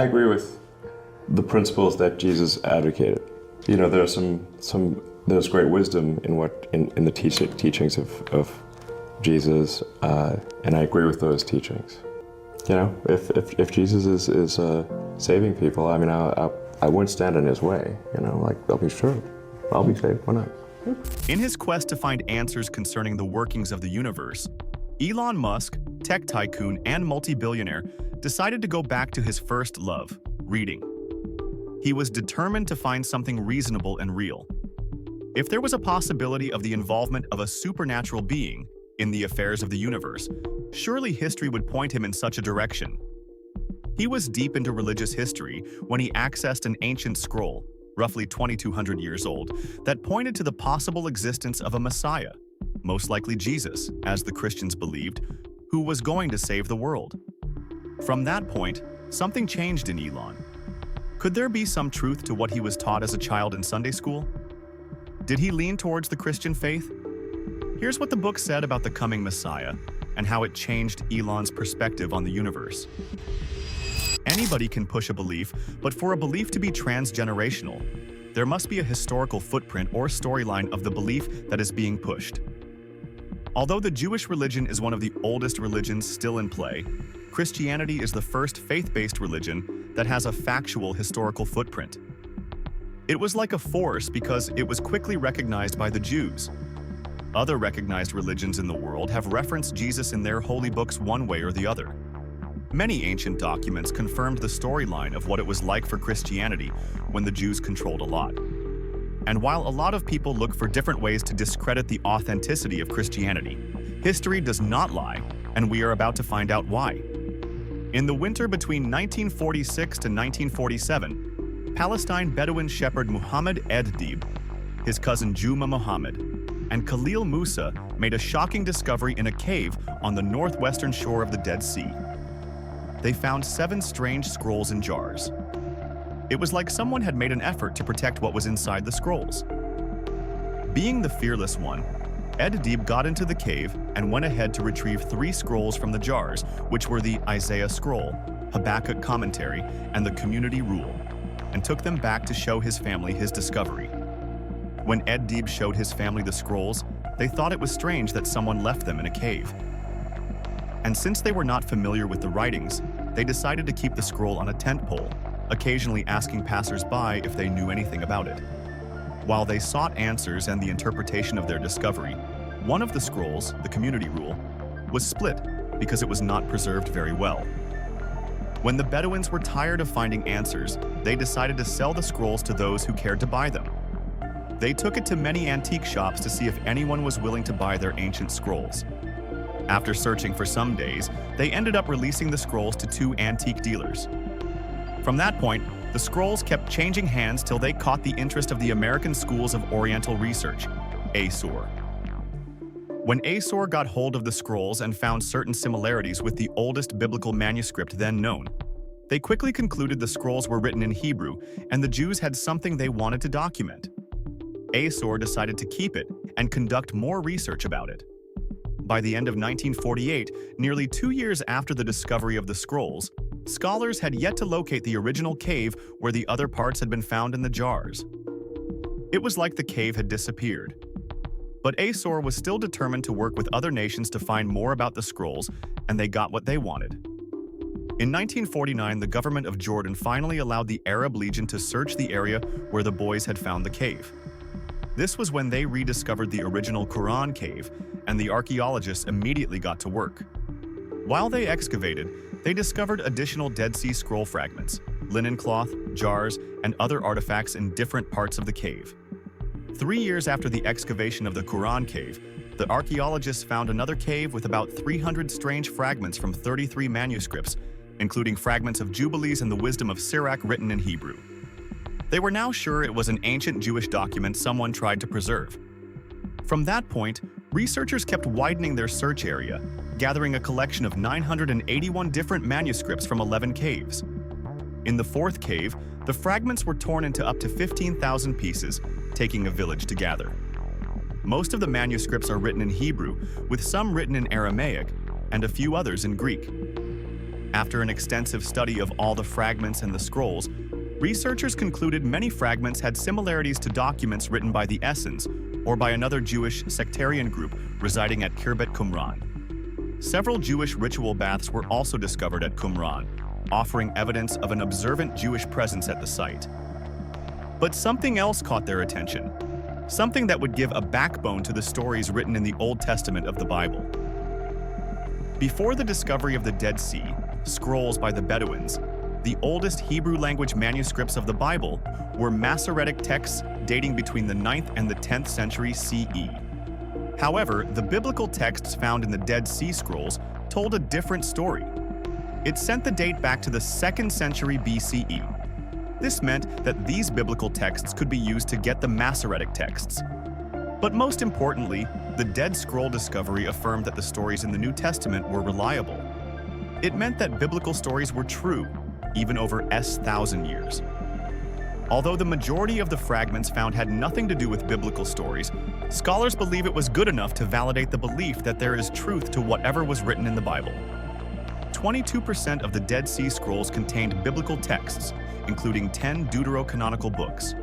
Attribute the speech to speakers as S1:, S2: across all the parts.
S1: I agree with the principles that Jesus advocated. You know, there's there's great wisdom in the teachings of Jesus, and I agree with those teachings. You know, if Jesus is saving people, I mean, I wouldn't stand in his way. You know, like, I'll be sure, I'll be saved. Why not?
S2: In his quest to find answers concerning the workings of the universe, Elon Musk, tech tycoon and multi-billionaire, decided to go back to his first love, reading. He was determined to find something reasonable and real. If there was a possibility of the involvement of a supernatural being in the affairs of the universe, surely history would point him in such a direction. He was deep into religious history when he accessed an ancient scroll, roughly 2,200 years old, that pointed to the possible existence of a Messiah, most likely Jesus, as the Christians believed, who was going to save the world. From that point, something changed in Elon. Could there be some truth to what he was taught as a child in Sunday school? Did he lean towards the Christian faith? Here's what the book said about the coming Messiah and how it changed Elon's perspective on the universe. Anybody can push a belief, but for a belief to be transgenerational, there must be a historical footprint or storyline of the belief that is being pushed. Although the Jewish religion is one of the oldest religions still in play, Christianity is the first faith-based religion that has a factual historical footprint. It was like a force because it was quickly recognized by the Jews. Other recognized religions in the world have referenced Jesus in their holy books one way or the other. Many ancient documents confirmed the storyline of what it was like for Christianity when the Jews controlled a lot. And while a lot of people look for different ways to discredit the authenticity of Christianity, history does not lie, and we are about to find out why. In the winter between 1946 to 1947, Palestine Bedouin shepherd Muhammad Ed-Dib, his cousin Juma Muhammad, and Khalil Musa made a shocking discovery in a cave on the northwestern shore of the Dead Sea. They found 7 strange scrolls in jars. It was like someone had made an effort to protect what was inside the scrolls. Being the fearless one, Ed-Dib got into the cave and went ahead to retrieve 3 scrolls from the jars, which were the Isaiah Scroll, Habakkuk Commentary, and the Community Rule, and took them back to show his family his discovery. When Ed-Dib showed his family the scrolls, they thought it was strange that someone left them in a cave. And since they were not familiar with the writings, they decided to keep the scroll on a tent pole, occasionally asking passers-by if they knew anything about it. While they sought answers and the interpretation of their discovery, one of the scrolls, the Community Rule, was split because it was not preserved very well. When the Bedouins were tired of finding answers, they decided to sell the scrolls to those who cared to buy them. They took it to many antique shops to see if anyone was willing to buy their ancient scrolls. After searching for some days, they ended up releasing the scrolls to 2 antique dealers. From that point, the scrolls kept changing hands till they caught the interest of the American Schools of Oriental Research, ASOR. When ASOR got hold of the scrolls and found certain similarities with the oldest biblical manuscript then known, they quickly concluded the scrolls were written in Hebrew and the Jews had something they wanted to document. ASOR decided to keep it and conduct more research about it. By the end of 1948, nearly 2 years after the discovery of the scrolls, scholars had yet to locate the original cave where the other parts had been found in the jars. It was like the cave had disappeared. But ASOR was still determined to work with other nations to find more about the scrolls, and they got what they wanted. In 1949, the government of Jordan finally allowed the Arab Legion to search the area where the boys had found the cave. This was when they rediscovered the original Quran cave, and the archaeologists immediately got to work. While they excavated, they discovered additional Dead Sea Scroll fragments, linen cloth, jars, and other artifacts in different parts of the cave. 3 years after the excavation of the Quran cave, the archaeologists found another cave with about 300 strange fragments from 33 manuscripts, including fragments of Jubilees and the Wisdom of Sirach written in Hebrew. They were now sure it was an ancient Jewish document someone tried to preserve. From that point, researchers kept widening their search area, gathering a collection of 981 different manuscripts from 11 caves. In the 4th cave, the fragments were torn into up to 15,000 pieces, taking a village to gather. Most of the manuscripts are written in Hebrew, with some written in Aramaic, and a few others in Greek. After an extensive study of all the fragments and the scrolls, researchers concluded many fragments had similarities to documents written by the Essenes or by another Jewish sectarian group residing at Khirbet Qumran. Several Jewish ritual baths were also discovered at Qumran, offering evidence of an observant Jewish presence at the site. But something else caught their attention, something that would give a backbone to the stories written in the Old Testament of the Bible. Before the discovery of the Dead Sea Scrolls by the Bedouins, the oldest Hebrew language manuscripts of the Bible were Masoretic texts dating between the 9th and the 10th century CE. However, the biblical texts found in the Dead Sea Scrolls told a different story. It sent the date back to the 2nd century BCE. This meant that these biblical texts could be used to get the Masoretic texts. But most importantly, the Dead Scroll discovery affirmed that the stories in the New Testament were reliable. It meant that biblical stories were true, even over 1,000 years. Although the majority of the fragments found had nothing to do with biblical stories, scholars believe it was good enough to validate the belief that there is truth to whatever was written in the Bible. 22% of the Dead Sea Scrolls contained biblical texts, including 10 deuterocanonical books.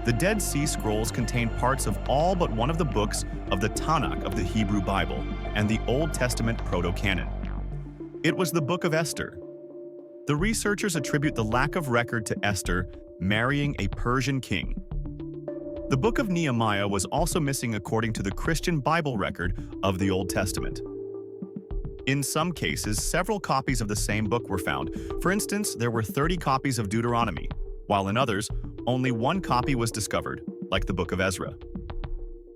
S2: The Dead Sea Scrolls contain parts of all but one of the books of the Tanakh of the Hebrew Bible and the Old Testament proto-canon. It was the Book of Esther. The researchers attribute the lack of record to Esther marrying a Persian king. The Book of Nehemiah was also missing according to the Christian Bible record of the Old Testament. In some cases, several copies of the same book were found. For instance, there were 30 copies of Deuteronomy, while in others, only one copy was discovered, like the Book of Ezra.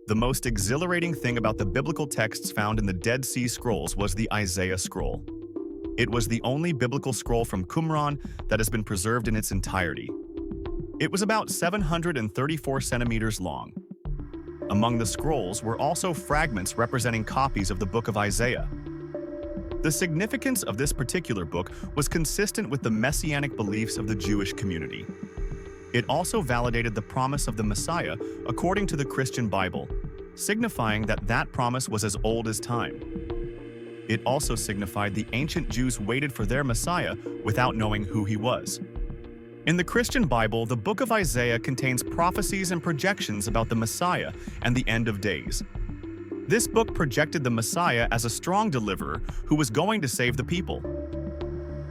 S2: The most exhilarating thing about the biblical texts found in the Dead Sea Scrolls was the Isaiah scroll. It was the only biblical scroll from Qumran that has been preserved in its entirety. It was about 734 centimeters long. Among the scrolls were also fragments representing copies of the book of Isaiah. The significance of this particular book was consistent with the messianic beliefs of the Jewish community. It also validated the promise of the Messiah according to the Christian Bible, signifying that that promise was as old as time. It also signified the ancient Jews waited for their Messiah without knowing who he was. In the Christian Bible, the book of Isaiah contains prophecies and projections about the Messiah and the end of days. This book projected the Messiah as a strong deliverer who was going to save the people.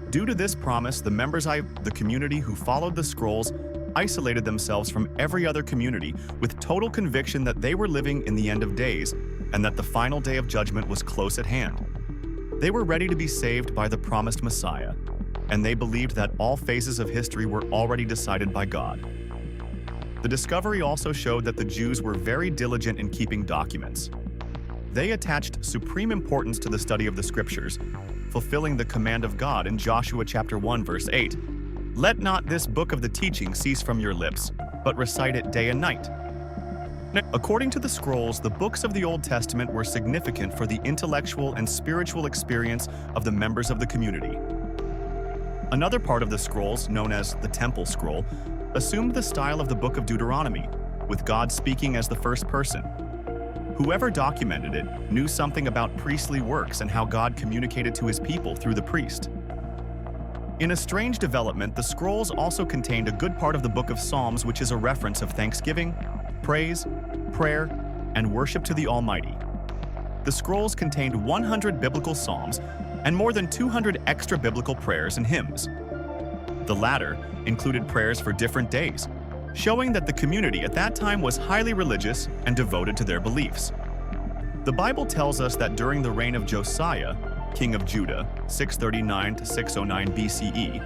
S2: Due to this promise, the members of the community who followed the scrolls isolated themselves from every other community with total conviction that they were living in the end of days and that the final day of judgment was close at hand. They were ready to be saved by the promised Messiah, and they believed that all phases of history were already decided by God. The discovery also showed that the Jews were very diligent in keeping documents. They attached supreme importance to the study of the Scriptures, fulfilling the command of God in Joshua chapter 1, verse 8, "Let not this book of the teaching cease from your lips, but recite it day and night." According to the scrolls, the books of the Old Testament were significant for the intellectual and spiritual experience of the members of the community. Another part of the scrolls, known as the Temple Scroll, assumed the style of the book of Deuteronomy, with God speaking as the first person. Whoever documented it knew something about priestly works and how God communicated to his people through the priest. In a strange development, the scrolls also contained a good part of the book of Psalms, which is a reference of thanksgiving, praise, prayer, and worship to the Almighty. The scrolls contained 100 biblical psalms and more than 200 extra biblical prayers and hymns. The latter included prayers for different days, showing that the community at that time was highly religious and devoted to their beliefs. The Bible tells us that during the reign of Josiah, king of Judah, 639 to 609 BCE,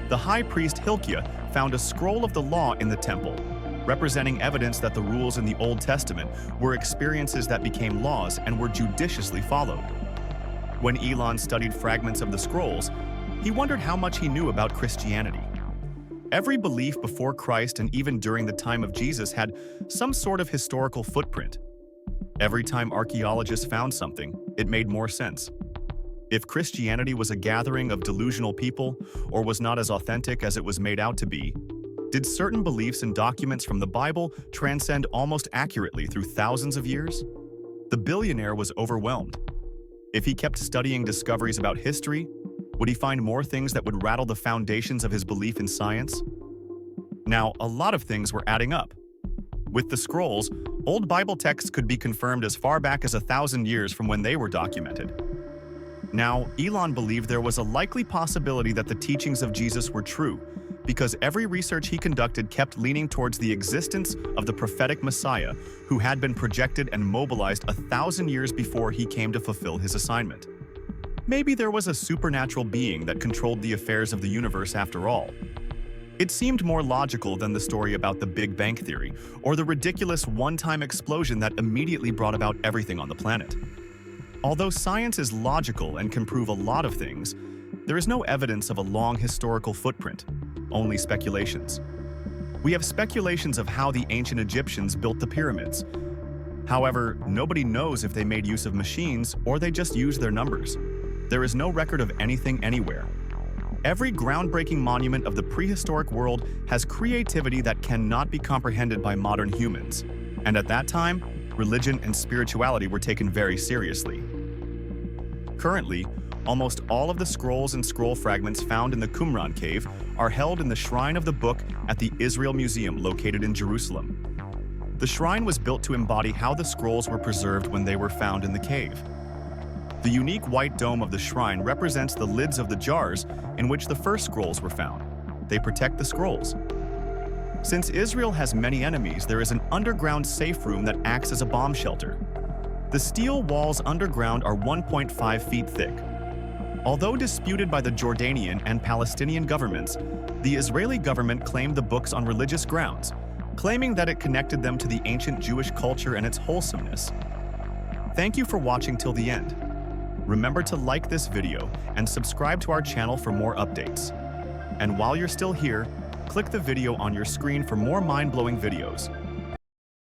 S2: the high priest Hilkiah found a scroll of the law in the temple, representing evidence that the rules in the Old Testament were experiences that became laws and were judiciously followed. When Elon studied fragments of the scrolls, he wondered how much he knew about Christianity. Every belief before Christ and even during the time of Jesus had some sort of historical footprint. Every time archaeologists found something, it made more sense. If Christianity was a gathering of delusional people or was not as authentic as it was made out to be, did certain beliefs and documents from the Bible transcend almost accurately through thousands of years? The billionaire was overwhelmed. If he kept studying discoveries about history, Would he find more things that would rattle the foundations of his belief in science? Now, a lot of things were adding up. With the scrolls, old Bible texts could be confirmed as far back as 1,000 years from when they were documented. Now, Elon believed there was a likely possibility that the teachings of Jesus were true, because every research he conducted kept leaning towards the existence of the prophetic Messiah who had been projected and mobilized 1,000 years before he came to fulfill his assignment. Maybe there was a supernatural being that controlled the affairs of the universe after all. It seemed more logical than the story about the Big Bang Theory or the ridiculous one-time explosion that immediately brought about everything on the planet. Although science is logical and can prove a lot of things, there is no evidence of a long historical footprint, only speculations. We have speculations of how the ancient Egyptians built the pyramids. However, nobody knows if they made use of machines or they just used their numbers. There is no record of anything anywhere. Every groundbreaking monument of the prehistoric world has creativity that cannot be comprehended by modern humans. And at that time, religion and spirituality were taken very seriously. Currently, almost all of the scrolls and scroll fragments found in the Qumran cave are held in the Shrine of the Book at the Israel Museum located in Jerusalem. The shrine was built to embody how the scrolls were preserved when they were found in the cave. The unique white dome of the shrine represents the lids of the jars in which the first scrolls were found. They protect the scrolls. Since Israel has many enemies, there is an underground safe room that acts as a bomb shelter. The steel walls underground are 1.5 feet thick. Although disputed by the Jordanian and Palestinian governments, the Israeli government claimed the books on religious grounds, claiming that it connected them to the ancient Jewish culture and its wholesomeness. Thank you for watching till the end. Remember to like this video and subscribe to our channel for more updates. And while you're still here, click the video on your screen for more mind-blowing videos.